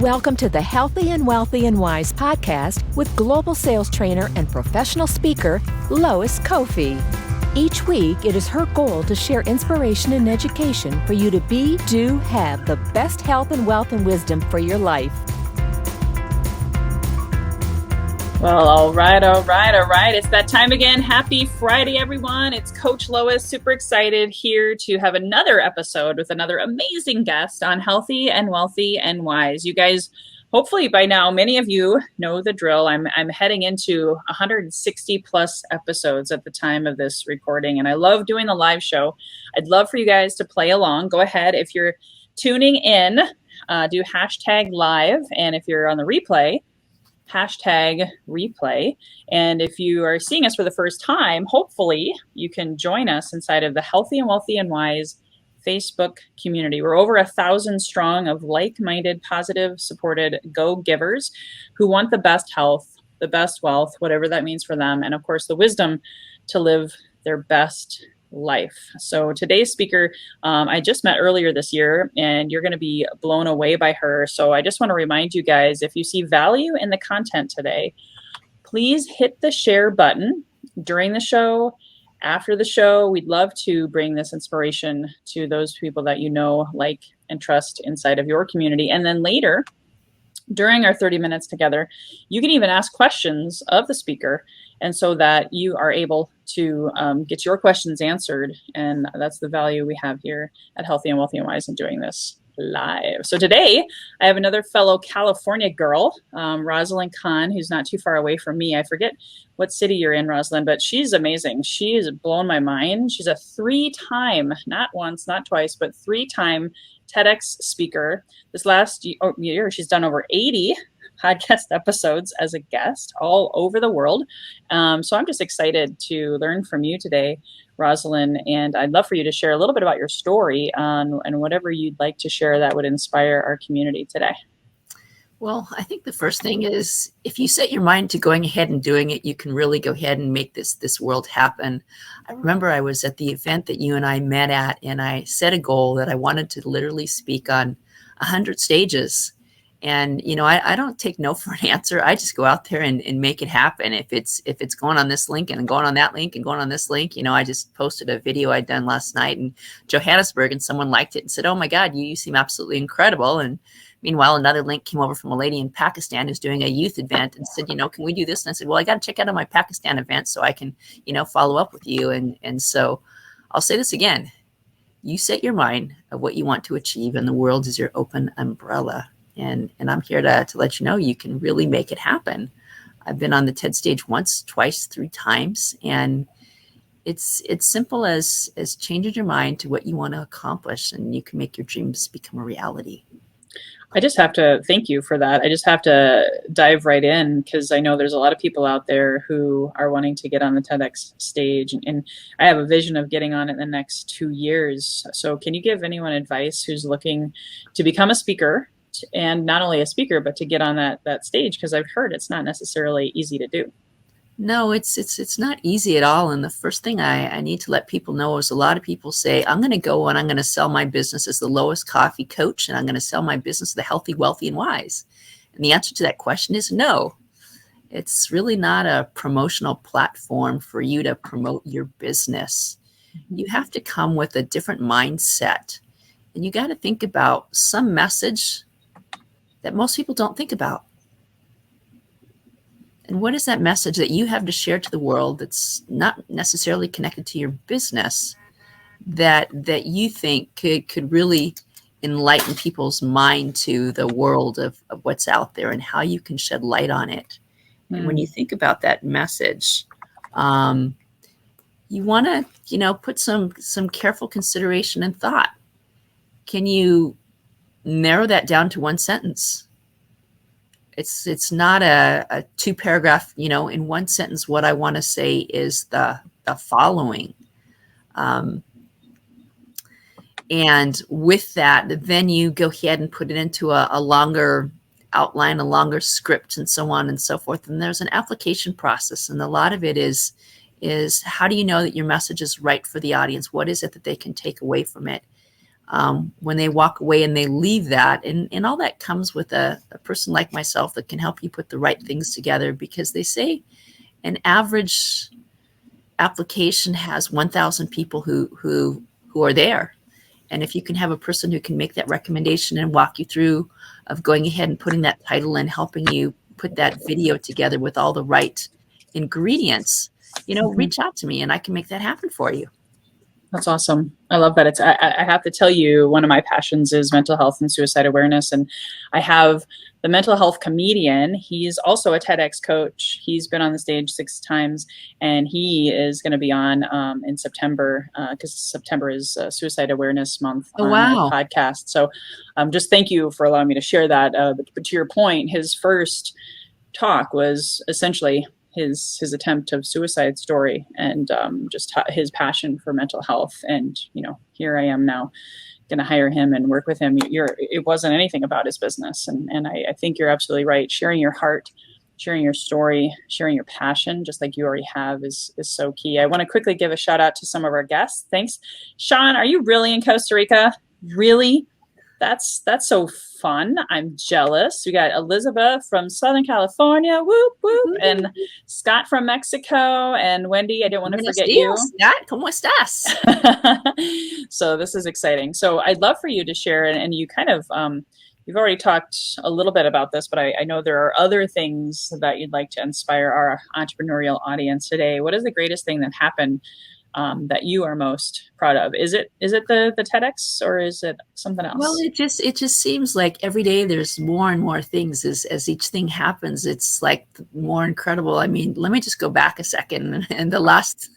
Welcome to the Healthy and Wealthy and Wise podcast with global sales trainer and professional speaker, Lois Kofi. Each week, it is her goal to share inspiration and education for you to be, do, have the best health and wealth and wisdom for your life. Well, all right. It's that time again. Happy Friday, everyone. It's Coach Lois. Super excited here to have another episode with another amazing guest on Healthy and Wealthy and Wise. You guys, hopefully by now, many of you know the drill. I'm heading into 160 plus episodes at the time of this recording, and I love doing the live show. I'd love for you guys to play along. Go ahead. If you're tuning in, do hashtag live, and if you're on the replay, hashtag replay. And if you are seeing us for the first time, hopefully you can join us inside of the Healthy and Wealthy and Wise Facebook community. We're over 1,000 strong of like-minded, positive, supported go-givers who want the best health, the best wealth, whatever that means for them, and of course the wisdom to live their best life. So today's speaker, I just met earlier this year, and you're going to be blown away by her. So I just want to remind you guys, if you see value in the content today, please hit the share button during the show, after the show. We'd love to bring this inspiration to those people that you know, like, and trust inside of your community. And then later, during our 30 minutes together, you can even ask questions of the speaker, and so that you are able to get your questions answered. And that's the value we have here at Healthy and Wealthy and Wise in doing this live. So today, I have another fellow California girl, Rosalyn Kahn, who's not too far away from me. I forget what city you're in, Rosalyn, but she's amazing. She has blown my mind. She's a 3-time, not once, not twice, but 3-time TedX speaker. This last year, she's done over 80 podcast episodes as a guest all over the world. So I'm just excited to learn from you today, Rosalyn, and I'd love for you to share a little bit about your story and whatever you'd like to share that would inspire our community today. Well, I think the first thing is, if you set your mind to going ahead and doing it, you can really go ahead and make this world happen. I remember I was at the event that you and I met at, and I set a goal that I wanted to literally speak on 100 stages. And, you know, I don't take no for an answer. I just go out there and make it happen. If it's going on this link and going on that link and going on this link, you know, I just posted a video I'd done last night in Johannesburg, and someone liked it and said, "Oh my God, you seem absolutely incredible." And meanwhile, another link came over from a lady in Pakistan who's doing a youth event and said, "You know, can we do this?" And I said, "Well, I got to check out my Pakistan event so I can, you know, follow up with you." And so I'll say this again. You set your mind of what you want to achieve, and the world is your open umbrella. And I'm here to let you know you can really make it happen. I've been on the TED stage once, twice, 3 times, and it's simple as changing your mind to what you want to accomplish, and you can make your dreams become a reality. I just have to thank you for that. I just have to dive right in, because I know there's a lot of people out there who are wanting to get on the TEDx stage, and I have a vision of getting on it in the next 2 years. So can you give anyone advice who's looking to become a speaker, and not only a speaker, but to get on that stage? Because I've heard it's not necessarily easy to do. No, it's not easy at all. And the first thing I need to let people know is, a lot of people say, I'm going to go and I'm going to sell my business as the Lois Coffee Coach, and I'm going to sell my business the Healthy, Wealthy, and Wise. And the answer to that question is no. It's really not a promotional platform for you to promote your business. You have to come with a different mindset, and you got to think about some message that most people don't think about. And what is that message that you have to share to the world that's not necessarily connected to your business, that you think could really enlighten people's mind to the world of what's out there and how you can shed light on it? And when you think about that message, you want to, you know, put some careful consideration and thought. Can you narrow that down to 1 sentence? It's not a 2-paragraph, you know, in 1 sentence. What I want to say is the following. And with that, then you go ahead and put it into a longer outline, a longer script, and so on and so forth. And there's an application process. And a lot of it is how do you know that your message is right for the audience? What is it that they can take away from it? when they walk away and they leave that. And all that comes with a person like myself that can help you put the right things together, because they say an average application has 1,000 people who are there. And if you can have a person who can make that recommendation and walk you through of going ahead and putting that title and helping you put that video together with all the right ingredients, reach out to me and I can make that happen for you. That's awesome. I love that. I have to tell you, one of my passions is mental health and suicide awareness. And I have the mental health comedian. He's also a TedX coach. He's been on the stage 6 times, and he is going to be on in September, because September is Suicide Awareness Month on my podcast. So just thank you for allowing me to share that. But to your point, his first talk was essentially his attempt of suicide story, and just his passion for mental health. And here I am now going to hire him and work with him. It wasn't anything about his business, and I think you're absolutely right. Sharing your heart, sharing your story, sharing your passion, just like you already have, is so key. I want to quickly give a shout out to some of our guests. Thanks, Sean. Are you really in Costa Rica? Really? That's so fun. I'm jealous. We got Elizabeth from Southern California, whoop, whoop, and Scott from Mexico, and Wendy, I didn't want to forget you. Scott, ¿cómo estás? So this is exciting. So I'd love for you to share, and you kind of, you've already talked a little bit about this, but I know there are other things that you'd like to inspire our entrepreneurial audience today. What is the greatest thing that happened that you are most proud of? Is it the TEDx, or is it something else? Well, it just seems like every day there's more and more things as each thing happens. It's like more incredible. I mean, let me just go back a second. And the last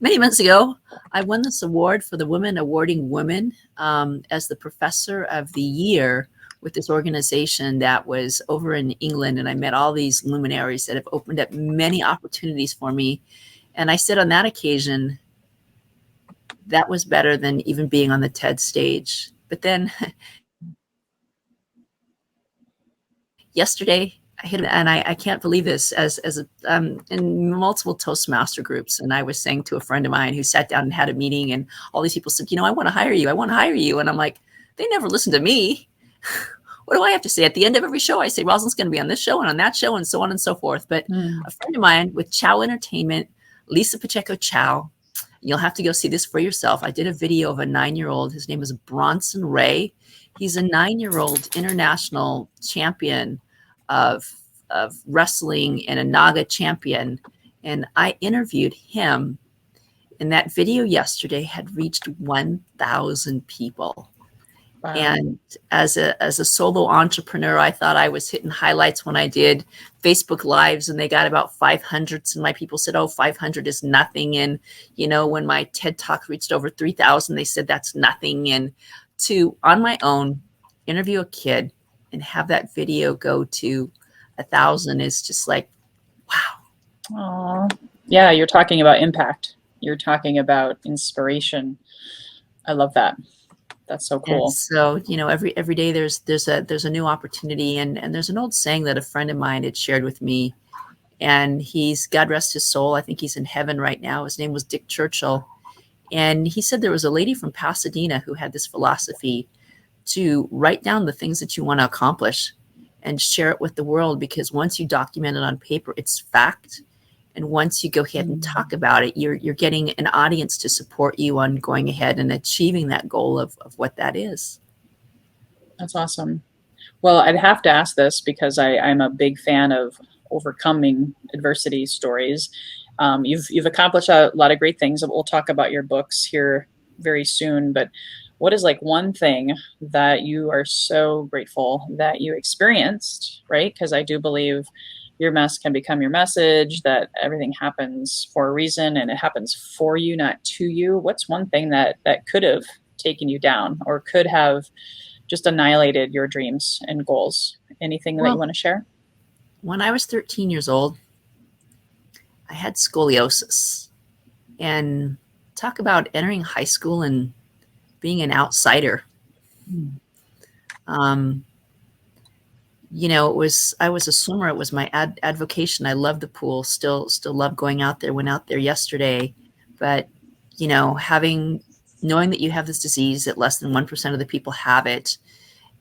many months ago, I won this award for the Women Awarding Women as the Professor of the Year with this organization that was over in England. And I met all these luminaries that have opened up many opportunities for me. And I said on that occasion, that was better than even being on the TED stage. But then yesterday, I hit it, and I can't believe this, in multiple Toastmaster groups. And I was saying to a friend of mine who sat down and had a meeting, and all these people said, I want to hire you. I want to hire you. And I'm like, they never listen to me. What do I have to say? At the end of every show, I say, Rosalyn's going to be on this show and on that show and so on and so forth. But a friend of mine with Chow Entertainment, Lisa Pacheco Chow, you'll have to go see this for yourself. I did a video of a 9-year-old. His name is Bronson Ray. He's a 9-year-old international champion of wrestling and a Naga champion. And I interviewed him. And that video yesterday had reached 1,000 people. Wow. And as a solo entrepreneur, I thought I was hitting highlights when I did Facebook Lives, and they got about 500. And my people said, 500 is nothing. And, when my TED Talk reached over 3,000, they said that's nothing. And to, on my own, interview a kid and have that video go to 1,000 is just like, wow. Aww. Yeah, you're talking about impact. You're talking about inspiration. I love that. That's so cool. And so, every day there's a new opportunity, and there's an old saying that a friend of mine had shared with me, and he's, God rest his soul, I think he's in heaven right now. His name was Dick Churchill. And he said there was a lady from Pasadena who had this philosophy to write down the things that you want to accomplish and share it with the world, because once you document it on paper, it's fact. And once you go ahead and talk about it, you're getting an audience to support you on going ahead and achieving that goal of what that is. That's awesome. Well, I'd have to ask this because I'm a big fan of overcoming adversity stories. You've accomplished a lot of great things. We'll talk about your books here very soon. But what is like one thing that you are so grateful that you experienced, right? Because I do believe your mess can become your message, that everything happens for a reason and it happens for you, not to you. What's one thing that could have taken you down or could have just annihilated your dreams and goals? Anything that you want to share? When I was 13 years old, I had scoliosis. And talk about entering high school and being an outsider. I was a swimmer. It was my avocation. I loved the pool, still love going out there, went out there yesterday. But, having knowing that you have this disease, that less than 1% of the people have it.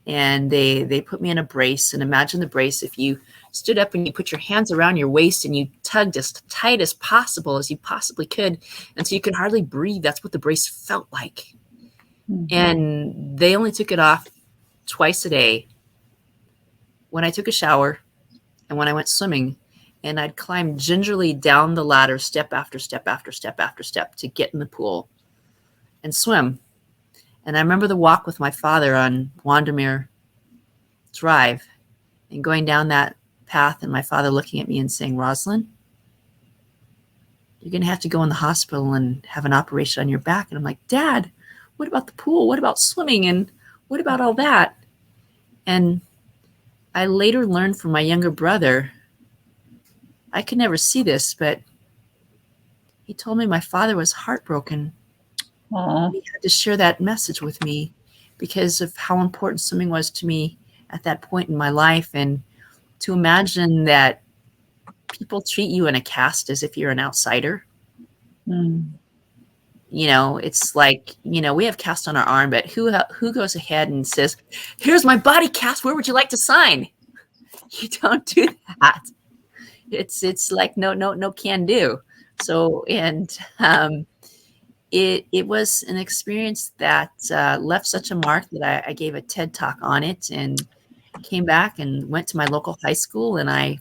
And they put me in a brace. And imagine the brace, if you stood up and you put your hands around your waist and you tugged as tight as possible as you possibly could until you could hardly breathe. That's what the brace felt like. Mm-hmm. And they only took it off twice a day, when I took a shower and when I went swimming. And I'd climb gingerly down the ladder, step after step after step after step, to get in the pool and swim. And I remember the walk with my father on Wandermere Drive and going down that path, and my father looking at me and saying, "Rosalyn, you're going to have to go in the hospital and have an operation on your back." And I'm like, "Dad, what about the pool? What about swimming? And what about all that?" And I later learned from my younger brother, I could never see this, but he told me my father was heartbroken. Aww. He had to share that message with me because of how important swimming was to me at that point in my life. And to imagine that people treat you in a caste as if you're an outsider. Mm. It's like, we have cast on our arm, but who goes ahead and says, "Here's my body cast, where would you like to sign?" You don't do that. It's like no can do. So, and it was an experience that left such a mark that I gave a TED talk on it, and came back and went to my local high school, and I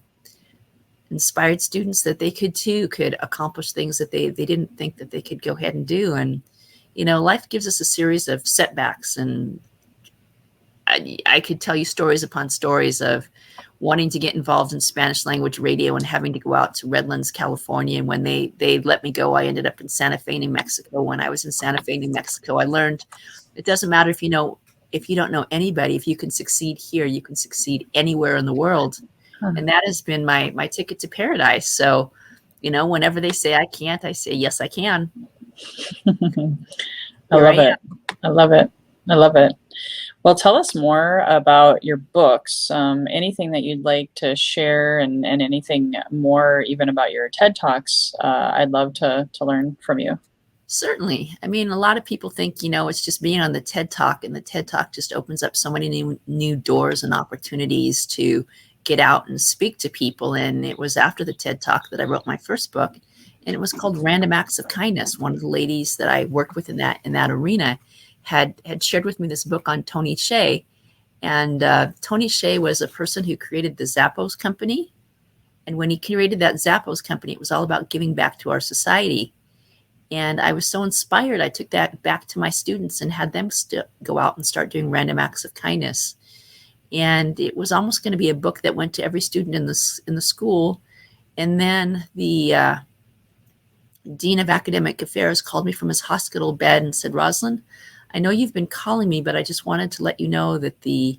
inspired students that they could accomplish things that they didn't think that they could go ahead and do. And life gives us a series of setbacks, and I could tell you stories upon stories of wanting to get involved in Spanish language radio and having to go out to Redlands, California. And when they let me go, I ended up in Santa Fe, New Mexico. When I was in Santa Fe, New Mexico, I learned it doesn't matter if you don't know anybody. If you can succeed here, you can succeed anywhere in the world. And that has been my ticket to paradise. So, whenever they say I can't, I say, yes, I can. I love it. I love it. I love it. Well, tell us more about your books. Anything that you'd like to share, and anything more even about your TED Talks. I'd love to learn from you. Certainly. I mean, a lot of people think, it's just being on the TED Talk, and the TED Talk just opens up so many new doors and opportunities to get out and speak to people. And it was after the TED Talk that I wrote my first book, and it was called Random Acts of Kindness. One of the ladies that I worked with in that arena had shared with me this book on Tony Hsieh. And Tony Hsieh was a person who created the Zappos company. And when he created that Zappos company, it was all about giving back to our society. And I was so inspired, I took that back to my students and had them go out and start doing random acts of kindness. And it was almost going to be a book that went to every student in the school. And then the Dean of Academic Affairs called me from his hospital bed and said, "Rosalyn, I know you've been calling me, but I just wanted to let you know that the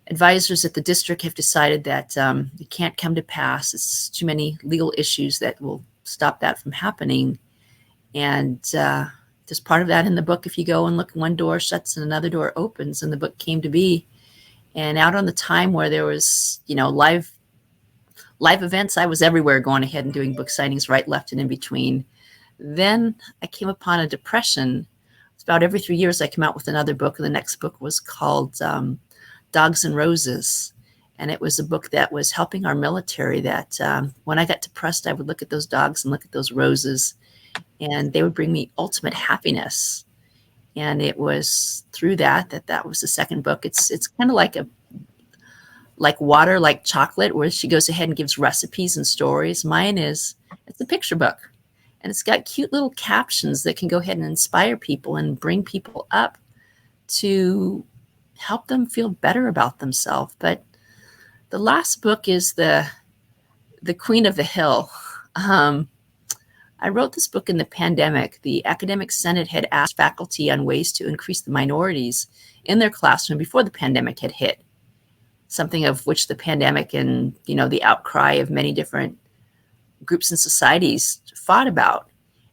advisors at the district have decided that it can't come to pass. It's too many legal issues that will stop that from happening." And there's part of that in the book. If you go and look, one door shuts and another door opens, and the book came to be. And out on the time where there was, live events, I was everywhere going ahead and doing book signings right, left, and in between. Then I came upon a depression. It's about every 3 years I come out with another book, and the next book was called Dogs and Roses. And it was a book that was helping our military, that when I got depressed, I would look at those dogs and look at those roses, and they would bring me ultimate happiness. And it was through that was the second book. It's kind of like water, like chocolate, where she goes ahead and gives recipes and stories. Mine it's a picture book, and it's got cute little captions that can go ahead and inspire people and bring people up to help them feel better about themselves. But the last book is the Queen of the Hill. I wrote this book in the pandemic. The Academic Senate had asked faculty on ways to increase the minorities in their classroom before the pandemic had hit, something of which the pandemic and, the outcry of many different groups and societies fought about.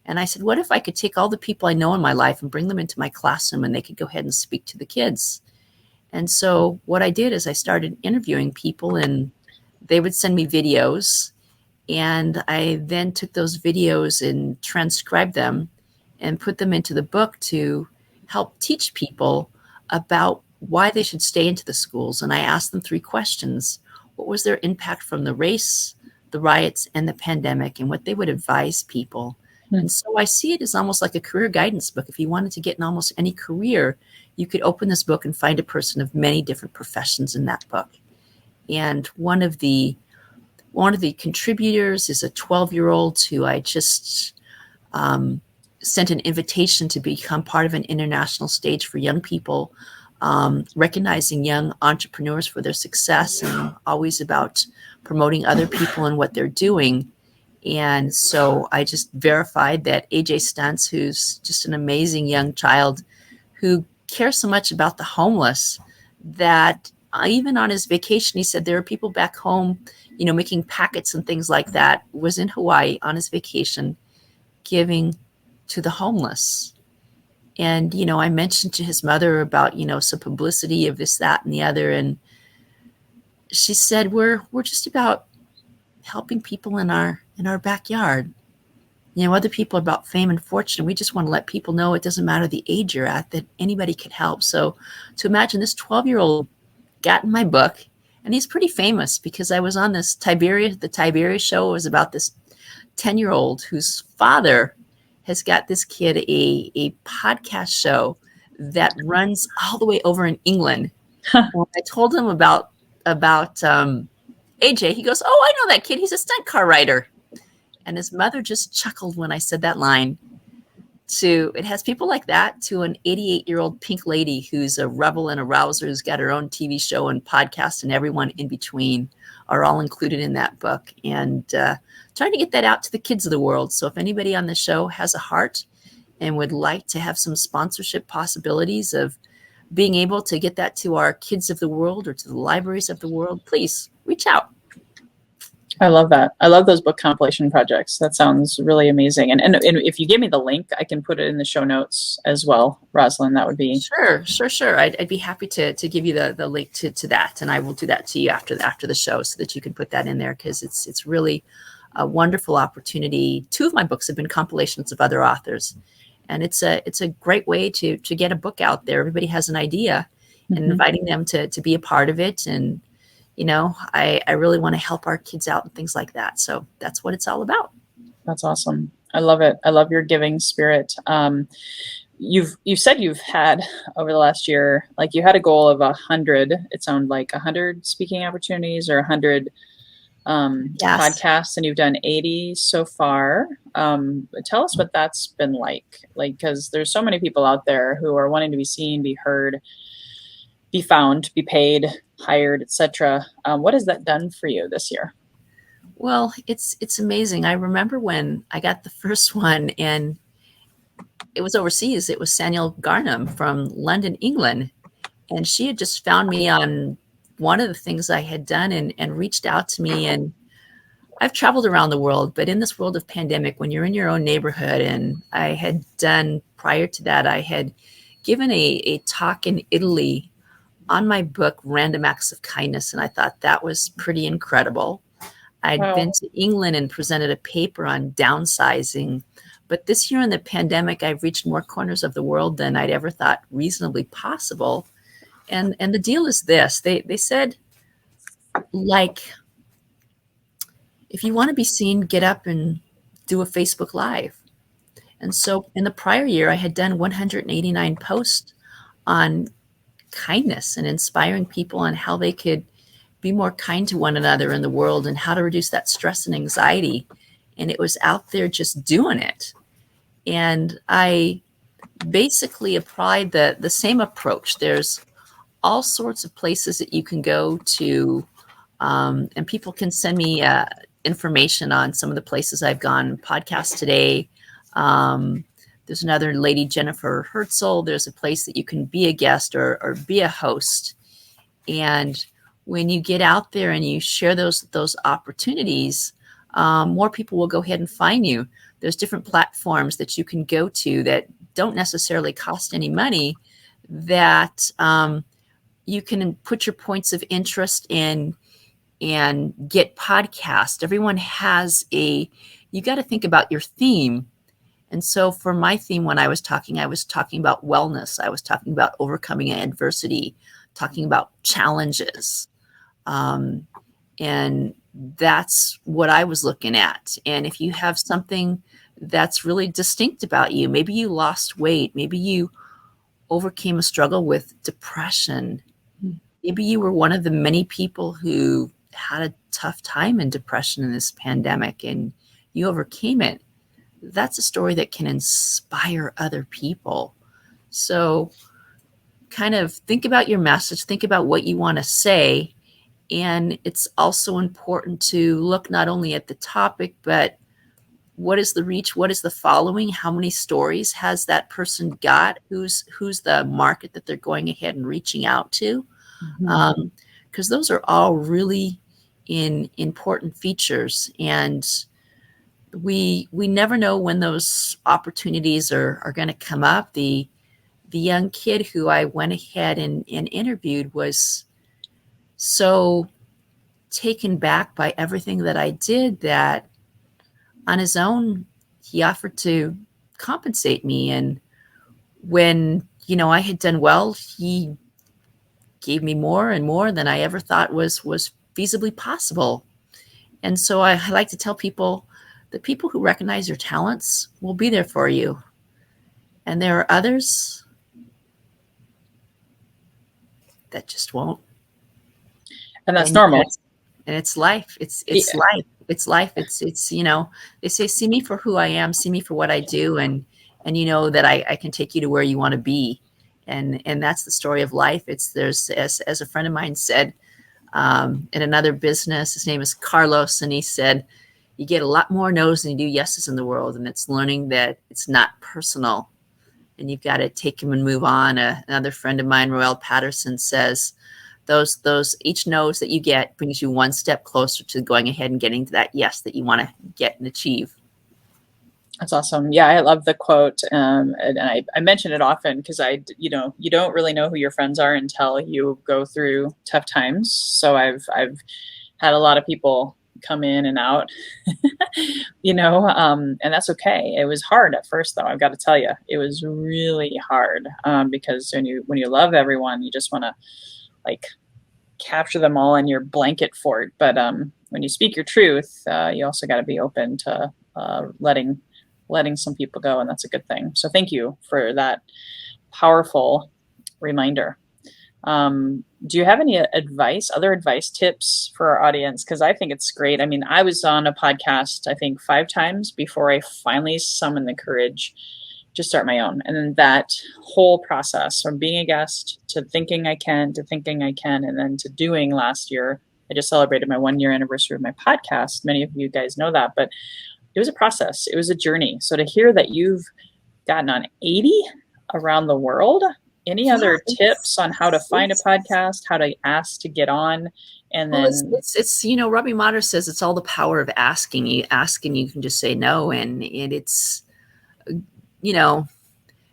And I said, what if I could take all the people I know in my life and bring them into my classroom, and they could go ahead and speak to the kids? And so what I did is I started interviewing people, and they would send me videos. And I then took those videos and transcribed them and put them into the book to help teach people about why they should stay into the schools. And I asked them 3 questions. What was their impact from the race, the riots, and the pandemic, and what they would advise people? And so I see it as almost like a career guidance book. If you wanted to get in almost any career, you could open this book and find a person of many different professions in that book. And one of the contributors is a 12-year-old who I just sent an invitation to become part of an international stage for young people, recognizing young entrepreneurs for their success and always about promoting other people and what they're doing. And so I just verified that AJ Stuntz, who's just an amazing young child who cares so much about the homeless, that even on his vacation, he said there are people back home, making packets and things like that, was in Hawaii on his vacation, giving to the homeless. And, I mentioned to his mother about, some publicity of this, that, and the other. And she said, we're just about helping people in our backyard. Other people are about fame and fortune. We just want to let people know it doesn't matter the age you're at, that anybody could help. So to imagine this 12-year-old got in my book, and he's pretty famous because I was on the Tiberius show. It was about this 10-year-old whose father has got this kid a podcast show that runs all the way over in England. When I told him about AJ, he goes, "Oh, I know that kid. He's a stunt car rider." And his mother just chuckled when I said that line. It has people like that, to an 88-year-old pink lady who's a rebel and a rouser, who's got her own TV show and podcast, and everyone in between are all included in that book. And trying to get that out to the kids of the world. So if anybody on the show has a heart and would like to have some sponsorship possibilities of being able to get that to our kids of the world or to the libraries of the world, please reach out. I love that. I love those book compilation projects. That sounds really amazing. And if you give me the link, I can put it in the show notes as well, Rosalyn. That would be sure. I'd be happy to give you the link to that, and I will do that to you after the show so that you can put that in there, because it's really a wonderful opportunity. 2 of my books have been compilations of other authors, and it's a great way to get a book out there. Everybody has an idea, and inviting them to be a part of it. And I really want to help our kids out and things like that. So that's what it's all about. That's awesome. I love it. I love your giving spirit. You've said you've had over the last year, like you had a goal of 100. It sounded like 100 speaking opportunities or 100 podcasts, and you've done 80 so far. Tell us what that's been like, because there's so many people out there who are wanting to be seen, be heard, be found, be paid, hired, etc. What has that done for you this year? Well, it's amazing. I remember when I got the first one, and it was overseas. It was Saniel Garnham from London, England. And she had just found me on one of the things I had done and reached out to me. And I've traveled around the world, but in this world of pandemic, when you're in your own neighborhood, and I had done, prior to that, I had given a talk in Italy on my book, Random Acts of Kindness. And I thought that was pretty incredible. I'd been to England and presented a paper on downsizing. But this year in the pandemic, I've reached more corners of the world than I'd ever thought reasonably possible. And the deal is this. They said, if you want to be seen, get up and do a Facebook Live. And so in the prior year, I had done 189 posts on kindness and inspiring people on how they could be more kind to one another in the world and how to reduce that stress and anxiety. And it was out there just doing it. And I basically applied the same approach. There's all sorts of places that you can go to, and people can send me information on some of the places I've gone. Podcast Today. There's another lady, Jennifer Herzl. There's a place that you can be a guest or be a host. And when you get out there and you share those opportunities, more people will go ahead and find you. There's different platforms that you can go to that don't necessarily cost any money, that you can put your points of interest in and get podcast. Everyone has you got to think about your theme And so for my theme, when I was talking about wellness. I was talking about overcoming adversity, talking about challenges. And that's what I was looking at. And if you have something that's really distinct about you, maybe you lost weight, maybe you overcame a struggle with depression, maybe you were one of the many people who had a tough time in depression in this pandemic and you overcame it. That's a story that can inspire other people. So kind of think about your message, think about what you want to say. And it's also important to look not only at the topic, but what is the reach? What is the following? How many stories has that person got? Who's the market that they're going ahead and reaching out to? Because those are all really important features. And we never know when those opportunities are going to come up. The young kid who I went ahead and interviewed was so taken back by everything that I did that on his own, he offered to compensate me. And when, I had done well, he gave me more and more than I ever thought was feasibly possible. And so I like to tell people, the people who recognize your talents will be there for you. And there are others that just won't. And that's normal. And it's life. It's life. It's life. It's they say, see me for who I am, see me for what I do. And you know that I can take you to where you want to be. And that's the story of life. There's, as a friend of mine said, in another business, his name is Carlos. And he said, you get a lot more no's than you do yeses in the world. And it's learning that it's not personal and you've got to take them and move on. Another friend of mine, Roel Patterson, says, those each no's that you get brings you one step closer to going ahead and getting to that yes that you want to get and achieve. That's awesome. Yeah, I love the quote. And I mention it often because you don't really know who your friends are until you go through tough times. So I've had a lot of people come in and out, and that's okay. It was hard at first, though. I've got to tell you, it was really hard because when you love everyone, you just want to capture them all in your blanket fort. But when you speak your truth, you also got to be open to letting some people go, and that's a good thing. So thank you for that powerful reminder. Do you have any other advice tips for our audience? Because I think it's great. I mean, I was on a podcast, I think 5 times before I finally summoned the courage to start my own. And then that whole process from being a guest to thinking I can, and then to doing last year. I just celebrated my 1-year anniversary of my podcast. Many of you guys know that, but it was a process. It was a journey. So to hear that you've gotten on 80 around the world, any other tips on how to find a podcast, how to ask to get on? And then it's Robbie Motter says it's all the power of asking. You ask and you can just say no. And it's,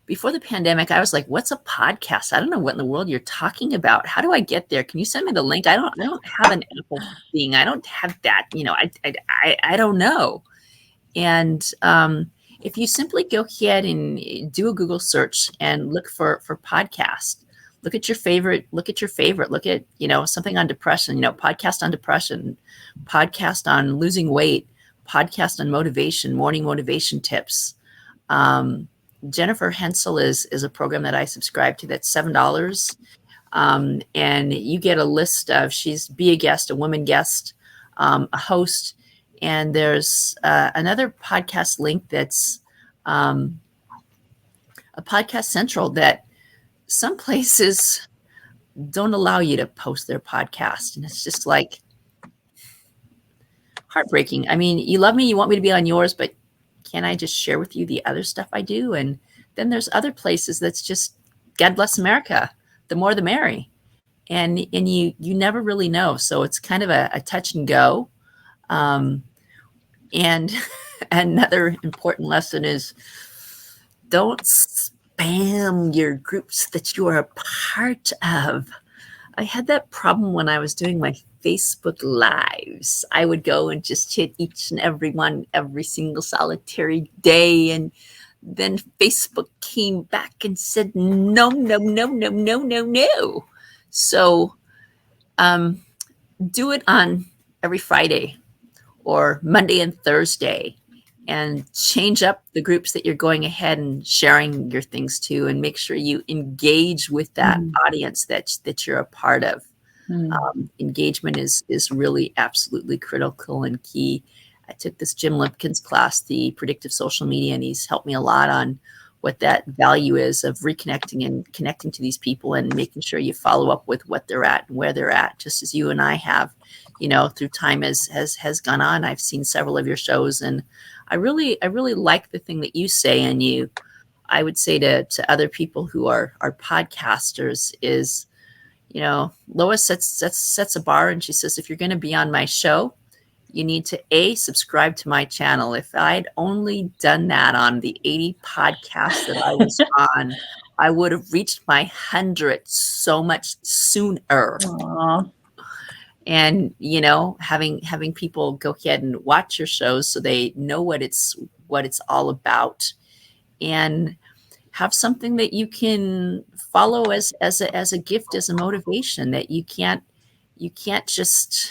before the pandemic, I was like, what's a podcast? I don't know what in the world you're talking about. How do I get there? Can you send me the link? I don't have an Apple thing. I don't have that. I don't know. And if you simply go ahead and do a Google search and look for podcast, look at your favorite, look at something on depression, podcast on depression, podcast on losing weight, podcast on motivation, morning motivation tips. Jennifer Hensel is a program that I subscribe to that's $7. And you get a list of, be a guest, a woman guest, a host. And there's another podcast link that's a Podcast Central that some places don't allow you to post their podcast. And it's just like heartbreaking. I mean, you love me, you want me to be on yours, but can I just share with you the other stuff I do? And then there's other places that's just, God bless America, the more the merry. And you never really know. So it's kind of a touch and go. And another important lesson is don't spam your groups that you are a part of. I had that problem when I was doing my Facebook Lives. I would go and just hit each and every one every single solitary day. And then Facebook came back and said, no, no, no, no, no, no, no. So do it on every Friday or Monday and Thursday, and change up the groups that you're going ahead and sharing your things to, and make sure you engage with that audience that you're a part of. Engagement is really absolutely critical and key. I took this Jim Limpkin's class, the predictive social media, and he's helped me a lot on what that value is of reconnecting and connecting to these people and making sure you follow up with what they're at and where they're at, just as you and I have, through time has gone on. I've seen several of your shows, and I really like the thing that you say. And I would say to other people who are podcasters is, Lois sets a bar, and she says, if you're going to be on my show, you need to subscribe to my channel. If I'd only done that on the 80 podcasts that I was on, I would have reached my 100 so much sooner. Aww. And having people go ahead and watch your shows so they know what it's all about, and have something that you can follow as a gift, as a motivation, that you can't just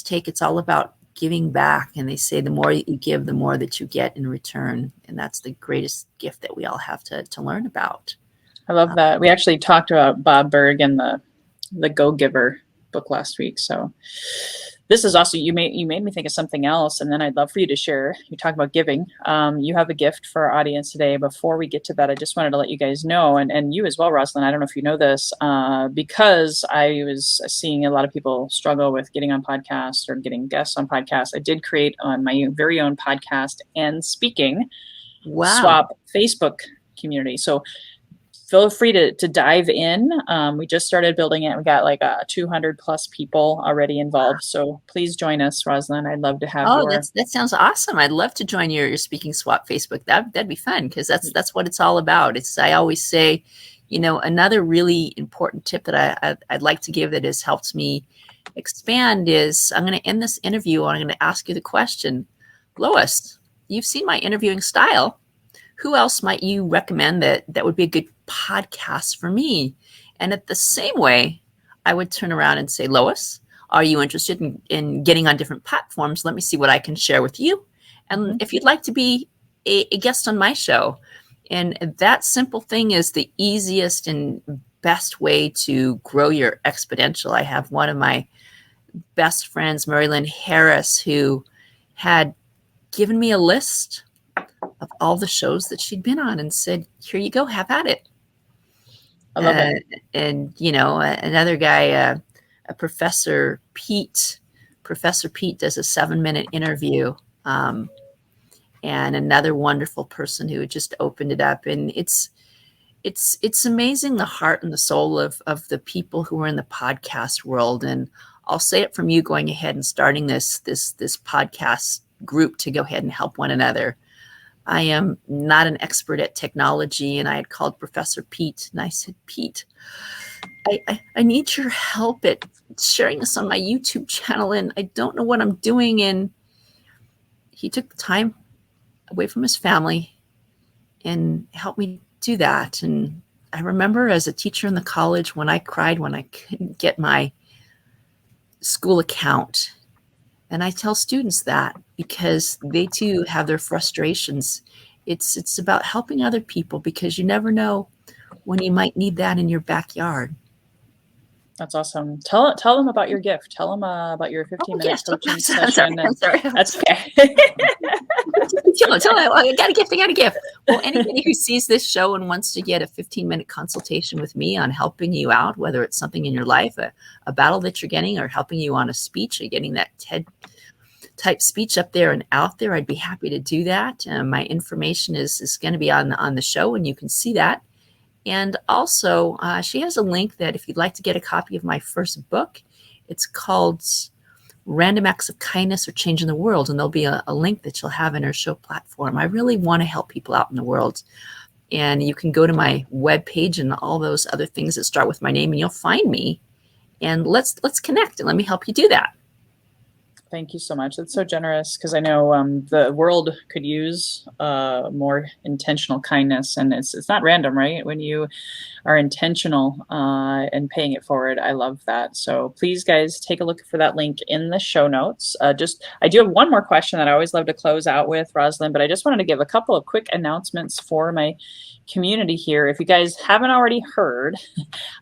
take. It's all about giving back. And they say the more you give, the more that you get in return. And that's the greatest gift that we all have to learn about. I love that. We actually talked about Bob Berg and the Go Giver book last week. So this is also, you made me think of something else, and then I'd love for you to share. You talk about giving. You have a gift for our audience today. Before we get to that, I just wanted to let you guys know, and you as well, Rosalyn, I don't know if you know this, because I was seeing a lot of people struggle with getting on podcasts or getting guests on podcasts. I did create on my very own podcast and speaking swap Facebook community. So feel free to dive in. We just started building it. We got like 200 plus people already involved. So please join us, Rosalyn. I'd love to have that sounds awesome. I'd love to join your Speaking Swap Facebook. That'd be fun, because that's what it's all about. I always say, another really important tip that I'd like to give that has helped me expand is, I'm going to end this interview and I'm going to ask you the question, Lois, you've seen my interviewing style. Who else might you recommend that would be a good podcast for me? And at the same way, I would turn around and say, Lois, are you interested in getting on different platforms? Let me see what I can share with you. And if you'd like to be a guest on my show. And that simple thing is the easiest and best way to grow your exponential. I have one of my best friends, Mary Lynn Harris, who had given me a list of all the shows that she'd been on and said, here you go, have at it. I love it. And, another guy, Professor Pete does a 7-minute interview. And another wonderful person who just opened it up. And it's amazing, the heart and the soul of the people who are in the podcast world. And I'll say it from you going ahead and starting this podcast group to go ahead and help one another. I am not an expert at technology, and I had called Professor Pete, and I said, Pete, I need your help at sharing this on my YouTube channel, and I don't know what I'm doing. And he took the time away from his family and helped me do that. And I remember as a teacher in the college when I cried when I couldn't get my school account. And I tell students that because they too have their frustrations. It's about helping other people, because you never know when you might need that in your backyard. That's awesome. Tell them about your gift. Tell them about your 15-minute coaching session. I'm sorry. That's okay. Tell them, I got a gift. Well, anybody who sees this show and wants to get a 15-minute consultation with me on helping you out, whether it's something in your life, a battle that you're getting, or helping you on a speech, or getting that TED type speech up there and out there, I'd be happy to do that. My information is going to be on the show, and you can see that. And also, she has a link that if you'd like to get a copy of my first book, it's called Random Acts of Kindness or Changing the World. And there'll be a link that you'll have in her show platform. I really want to help people out in the world. And you can go to my webpage and all those other things that start with my name, and you'll find me. And let's connect, and let me help you do that. Thank you so much. That's so generous, because I know the world could use more intentional kindness, and it's not random, right? When you are intentional and paying it forward, I love that. So please, guys, take a look for that link in the show notes. I do have one more question that I always love to close out with, Rosalyn, but I just wanted to give a couple of quick announcements for my community here. If you guys haven't already heard,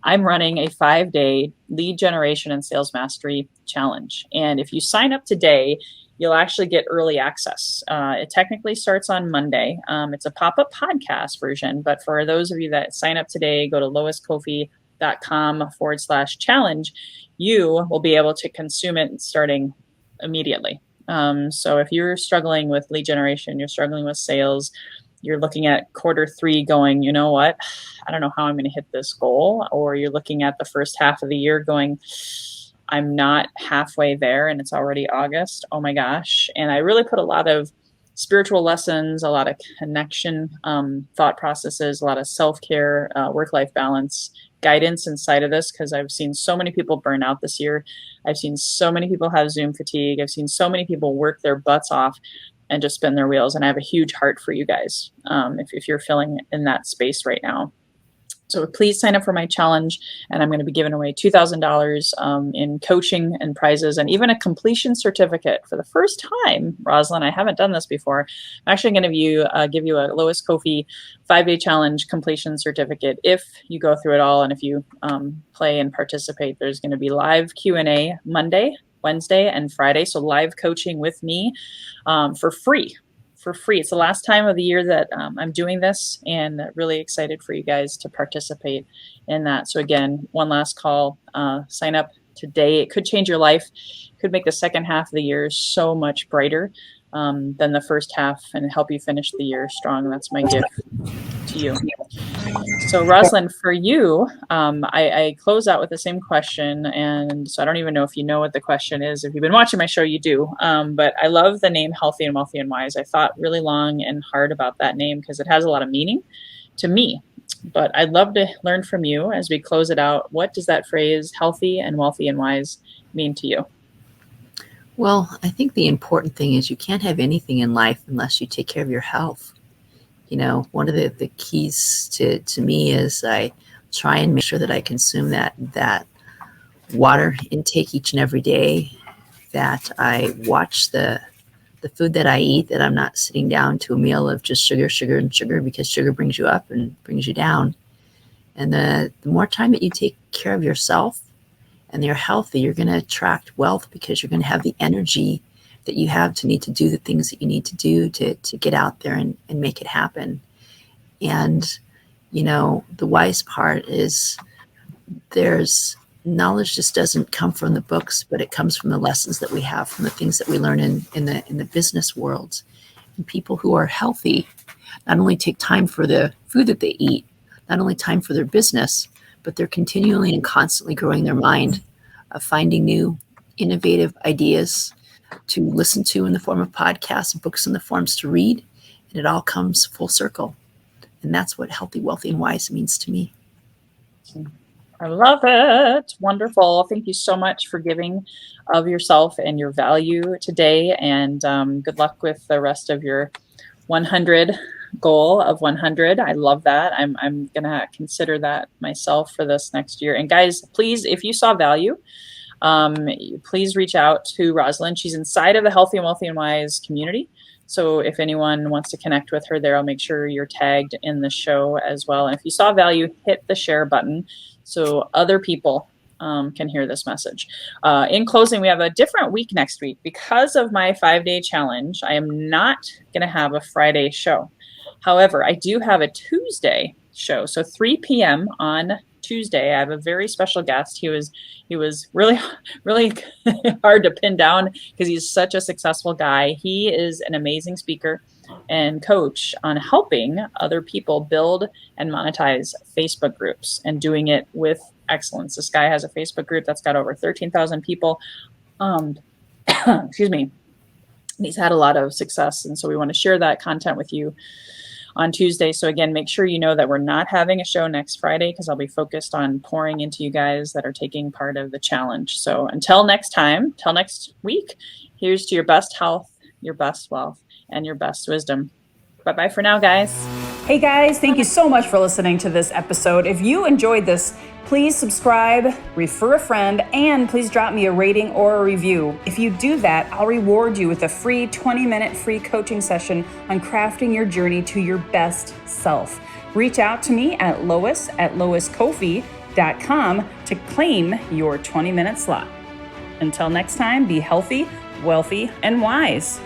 I'm running a 5-day lead generation and sales mastery challenge. And if you sign up today, you'll actually get early access. It technically starts on Monday. It's a pop-up podcast version, but for those of you that sign up today, go to loiscoffey.com/challenge. You will be able to consume it starting immediately. So if you're struggling with lead generation, you're struggling with sales, you're looking at Q3 going, you know what, I don't know how I'm going to hit this goal. Or you're looking at the first half of the year going, I'm not halfway there and it's already August. Oh my gosh. And I really put a lot of spiritual lessons, a lot of connection, thought processes, a lot of self-care, work-life balance guidance inside of this, because I've seen so many people burn out this year. I've seen so many people have Zoom fatigue. I've seen so many people work their butts off and just spin their wheels. And I have a huge heart for you guys if you're feeling in that space right now. So please sign up for my challenge, and I'm going to be giving away $2,000 in coaching and prizes, and even a completion certificate for the first time. Rosalyn, I haven't done this before. I'm actually going to give you a Lois Coffey 5-day challenge completion certificate if you go through it all, and if you play and participate. There's going to be live Q&A Monday, Wednesday, and Friday. So live coaching with me for free. It's the last time of the year that I'm doing this, and really excited for you guys to participate in that. So again, one last call, sign up today. It could change your life, could make the second half of the year so much brighter than the first half, and help you finish the year strong. That's my gift to you. So Rosalyn, for you, I close out with the same question. And so I don't even know if you know what the question is. If you've been watching my show, you do. But I love the name Healthy and Wealthy and Wise. I thought really long and hard about that name because it has a lot of meaning to me. But I'd love to learn from you as we close it out. What does that phrase, healthy and wealthy and wise, mean to you? Well, I think the important thing is you can't have anything in life unless you take care of your health. You know, one of the keys to me is I try and make sure that I consume that water intake each and every day, that I watch the food that I eat, that I'm not sitting down to a meal of just sugar, and sugar, because sugar brings you up and brings you down. And the more time that you take care of yourself and you're healthy, you're going to attract wealth, because you're going to have the energy that you have to need to do the things that you need to do to get out there and make it happen. And, you know, the wise part is there's knowledge just doesn't come from the books, but it comes from the lessons that we have, from the things that we learn in the business world. And people who are healthy not only take time for the food that they eat, not only time for their business, but they're continually and constantly growing their mind, finding new innovative ideas to listen to in the form of podcasts, books in the forms to read, and it all comes full circle. And that's what healthy, wealthy, and wise means to me. I love it. Wonderful. Thank you so much for giving of yourself and your value today. And good luck with the rest of your 100 goal of 100. I love that. I'm going to consider that myself for this next year. And guys, please, if you saw value, please reach out to Rosalyn. She's inside of the Healthy and Wealthy and Wise community. So if anyone wants to connect with her there, I'll make sure you're tagged in the show as well. And if you saw value, hit the share button so other people can hear this message. In closing, we have a different week next week. Because of my 5-day challenge, I am not going to have a Friday show. However, I do have a Tuesday show. So 3 p.m. on Tuesday, I have a very special guest. He was really, really hard to pin down because he's such a successful guy. He is an amazing speaker and coach on helping other people build and monetize Facebook groups and doing it with excellence. This guy has a Facebook group that's got over 13,000 people. Excuse me. He's had a lot of success. And so we want to share that content with you on Tuesday. So again, make sure you know that we're not having a show next Friday, because I'll be focused on pouring into you guys that are taking part of the challenge. So until next time, till next week, Here's to your best health, your best wealth, and your best wisdom. Bye-bye for now, guys. Hey guys, thank you so much for listening to this episode. If you enjoyed this, please subscribe, refer a friend, and please drop me a rating or a review. If you do that, I'll reward you with a free 20-minute free coaching session on crafting your journey to your best self. Reach out to me at lois@loiscoffee.com to claim your 20-minute slot. Until next time, be healthy, wealthy, and wise.